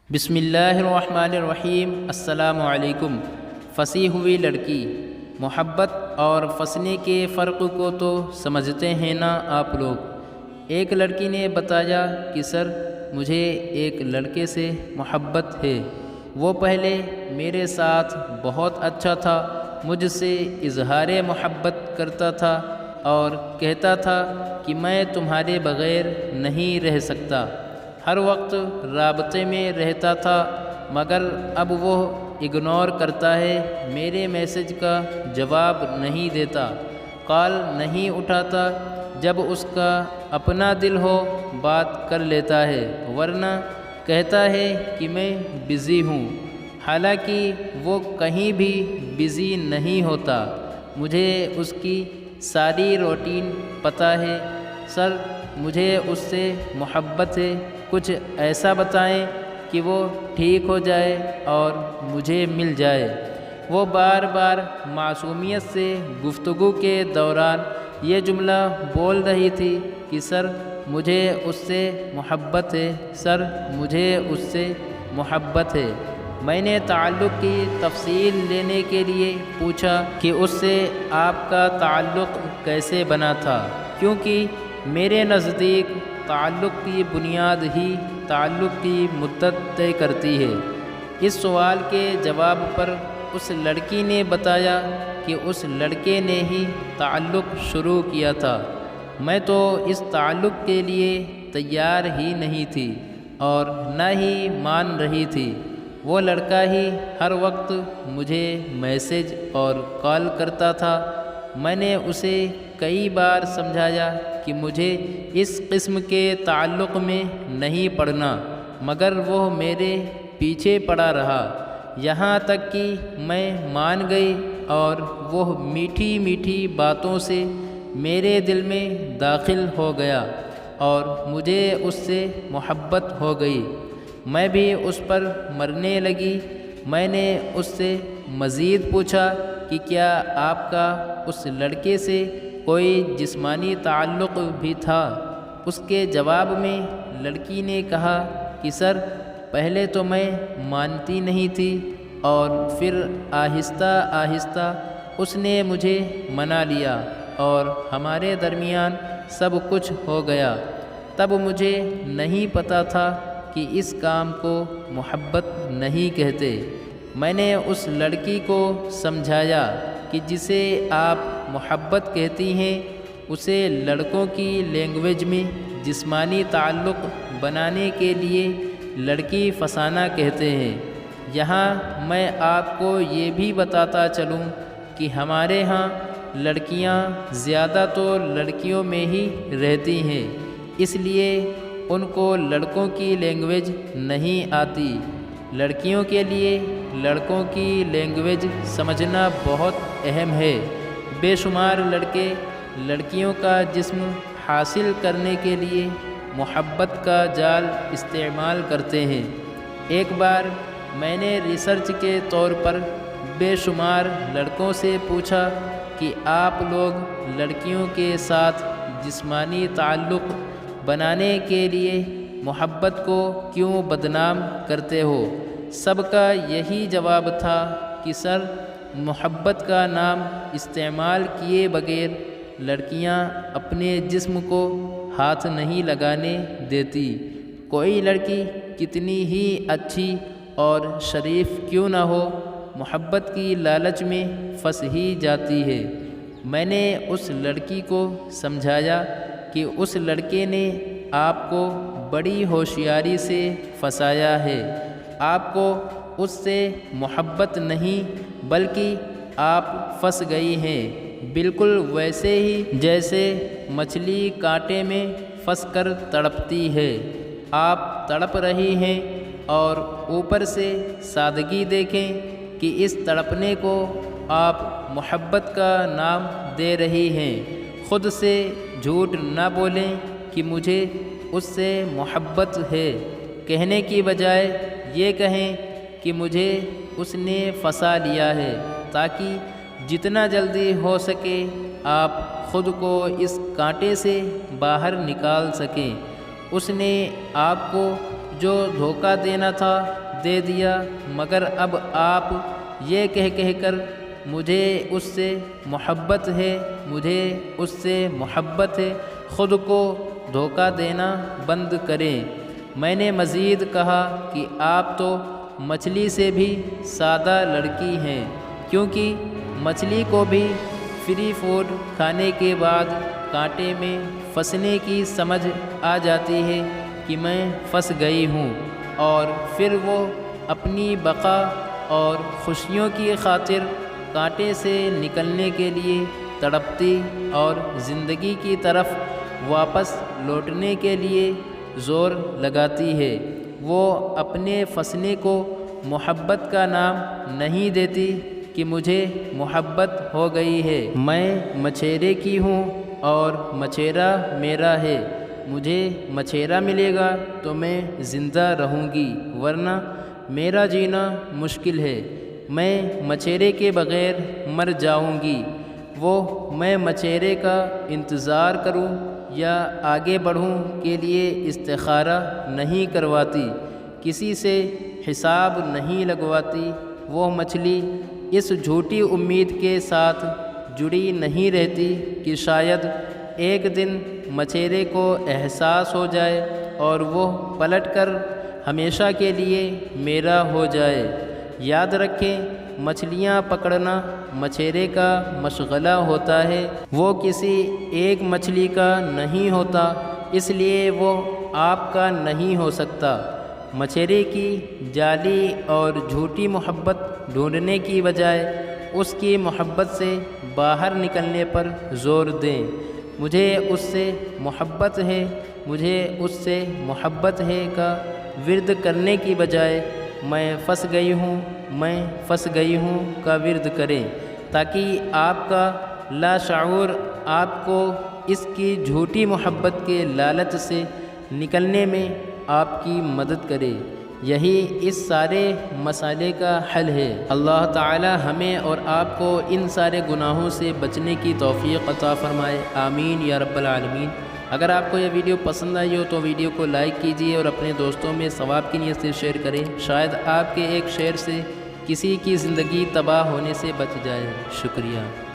بسم اللہ الرحمن الرحیم۔ السلام علیکم۔ پھنسی ہوئی لڑکی، محبت اور پھنسنے کے فرق کو تو سمجھتے ہیں نا آپ لوگ۔ ایک لڑکی نے بتایا کہ سر مجھے ایک لڑکے سے محبت ہے، وہ پہلے میرے ساتھ بہت اچھا تھا، مجھ سے اظہار محبت کرتا تھا اور کہتا تھا کہ میں تمہارے بغیر نہیں رہ سکتا، ہر وقت رابطے میں رہتا تھا، مگر اب وہ اگنور کرتا ہے، میرے میسج کا جواب نہیں دیتا، کال نہیں اٹھاتا، جب اس کا اپنا دل ہو بات کر لیتا ہے، ورنہ کہتا ہے کہ میں بزی ہوں، حالانکہ وہ کہیں بھی بزی نہیں ہوتا۔ مجھے اس کی ساری روٹین پتہ ہے، سر مجھے اس سے محبت ہے، کچھ ایسا بتائیں کہ وہ ٹھیک ہو جائے اور مجھے مل جائے۔ وہ بار بار معصومیت سے گفتگو کے دوران یہ جملہ بول رہی تھی کہ سر مجھے اس سے محبت ہے، سر مجھے اس سے محبت ہے۔ میں نے تعلق کی تفصیل لینے کے لیے پوچھا کہ اس سے آپ کا تعلق کیسے بنا تھا، کیونکہ میرے نزدیک تعلق کی بنیاد ہی تعلق کی مدت طے کرتی ہے۔ اس سوال کے جواب پر اس لڑکی نے بتایا کہ اس لڑکے نے ہی تعلق شروع کیا تھا، میں تو اس تعلق کے لیے تیار ہی نہیں تھی اور نہ ہی مان رہی تھی، وہ لڑکا ہی ہر وقت مجھے میسج اور کال کرتا تھا۔ میں نے اسے کئی بار سمجھایا کہ مجھے اس قسم کے تعلق میں نہیں پڑنا، مگر وہ میرے پیچھے پڑا رہا، یہاں تک کہ میں مان گئی اور وہ میٹھی میٹھی باتوں سے میرے دل میں داخل ہو گیا اور مجھے اس سے محبت ہو گئی، میں بھی اس پر مرنے لگی۔ میں نے اس سے مزید پوچھا کہ کیا آپ کا اس لڑکے سے کوئی جسمانی تعلق بھی تھا؟ اس کے جواب میں لڑکی نے کہا کہ سر پہلے تو میں مانتی نہیں تھی اور پھر آہستہ آہستہ اس نے مجھے منا لیا اور ہمارے درمیان سب کچھ ہو گیا، تب مجھے نہیں پتہ تھا کہ اس کام کو محبت نہیں کہتے۔ میں نے اس لڑکی کو سمجھایا کہ جسے آپ محبت کہتی ہیں اسے لڑکوں کی لینگویج میں جسمانی تعلق بنانے کے لیے لڑکی فسانہ کہتے ہیں۔ یہاں میں آپ کو یہ بھی بتاتا چلوں کہ ہمارے ہاں لڑکیاں زیادہ تو لڑکیوں میں ہی رہتی ہیں، اس لیے ان کو لڑکوں کی لینگویج نہیں آتی، لڑکیوں کے لیے لڑکوں کی لینگویج سمجھنا بہت اہم ہے۔ بے شمار لڑکے لڑکیوں کا جسم حاصل کرنے کے لیے محبت کا جال استعمال کرتے ہیں۔ ایک بار میں نے ریسرچ کے طور پر بے شمار لڑکوں سے پوچھا کہ آپ لوگ لڑکیوں کے ساتھ جسمانی تعلق بنانے کے لیے محبت کو کیوں بدنام کرتے ہو؟ سب کا یہی جواب تھا کہ سر محبت کا نام استعمال کیے بغیر لڑکیاں اپنے جسم کو ہاتھ نہیں لگانے دیتی، کوئی لڑکی کتنی ہی اچھی اور شریف کیوں نہ ہو، محبت کی لالچ میں پھنس ہی جاتی ہے۔ میں نے اس لڑکی کو سمجھایا کہ اس لڑکے نے آپ کو بڑی ہوشیاری سے پھنسایا ہے، آپ کو اس سے محبت نہیں بلکہ آپ پھنس گئی ہیں، بالکل ویسے ہی جیسے مچھلی کانٹے میں پھنس کر تڑپتی ہے، آپ تڑپ رہی ہیں اور اوپر سے سادگی دیکھیں کہ اس تڑپنے کو آپ محبت کا نام دے رہی ہیں۔ خود سے جھوٹ نہ بولیں کہ مجھے اس سے محبت ہے، کہنے کی بجائے یہ کہیں کہ مجھے اس نے پھنسا لیا ہے، تاکہ جتنا جلدی ہو سکے آپ خود کو اس کانٹے سے باہر نکال سکیں۔ اس نے آپ کو جو دھوکہ دینا تھا دے دیا، مگر اب آپ یہ کہہ کر مجھے اس سے محبت ہے، مجھے اس سے محبت ہے، خود کو دھوکہ دینا بند کریں۔ میں نے مزید کہا کہ آپ تو مچھلی سے بھی سادہ لڑکی ہیں، کیونکہ مچھلی کو بھی فری فوڈ کھانے کے بعد کانٹے میں پھنسنے کی سمجھ آ جاتی ہے کہ میں پھنس گئی ہوں، اور پھر وہ اپنی بقا اور خوشیوں کی خاطر کانٹے سے نکلنے کے لیے تڑپتی اور زندگی کی طرف واپس لوٹنے کے لیے زور لگاتی ہے۔ وہ اپنے پھنسنے کو محبت کا نام نہیں دیتی کہ مجھے محبت ہو گئی ہے، میں مچھیرے کی ہوں اور مچھیرا میرا ہے، مجھے مچھیرا ملے گا تو میں زندہ رہوں گی، ورنہ میرا جینا مشکل ہے، میں مچھیرے کے بغیر مر جاؤں گی۔ وہ میں مچھیرے کا انتظار کروں یا آگے بڑھوں کے لیے استخارہ نہیں کرواتی، کسی سے حساب نہیں لگواتی۔ وہ مچھلی اس جھوٹی امید کے ساتھ جڑی نہیں رہتی کہ شاید ایک دن مچھیرے کو احساس ہو جائے اور وہ پلٹ کر ہمیشہ کے لیے میرا ہو جائے۔ یاد رکھیں، مچھلیاں پکڑنا مچھیرے کا مشغلہ ہوتا ہے، وہ کسی ایک مچھلی کا نہیں ہوتا، اس لیے وہ آپ کا نہیں ہو سکتا۔ مچھیرے کی جعلی اور جھوٹی محبت ڈھونڈنے کی بجائے اس کی محبت سے باہر نکلنے پر زور دیں۔ مجھے اس سے محبت ہے، مجھے اس سے محبت ہے کا ورد کرنے کی بجائے میں پھنس گئی ہوں، میں پھنس گئی ہوں کا ورد کریں، تاکہ آپ کا لاشعور آپ کو اس کی جھوٹی محبت کے لالچ سے نکلنے میں آپ کی مدد کرے۔ یہی اس سارے مسئلے کا حل ہے۔ اللہ تعالی ہمیں اور آپ کو ان سارے گناہوں سے بچنے کی توفیق عطا فرمائے، آمین یا رب العالمین۔ اگر آپ کو یہ ویڈیو پسند آئی ہو تو ویڈیو کو لائک کیجیے اور اپنے دوستوں میں ثواب کی نیت سے شیئر کریں، شاید آپ کے ایک شیئر سے کسی کی زندگی تباہ ہونے سے بچ جائے۔ شکریہ۔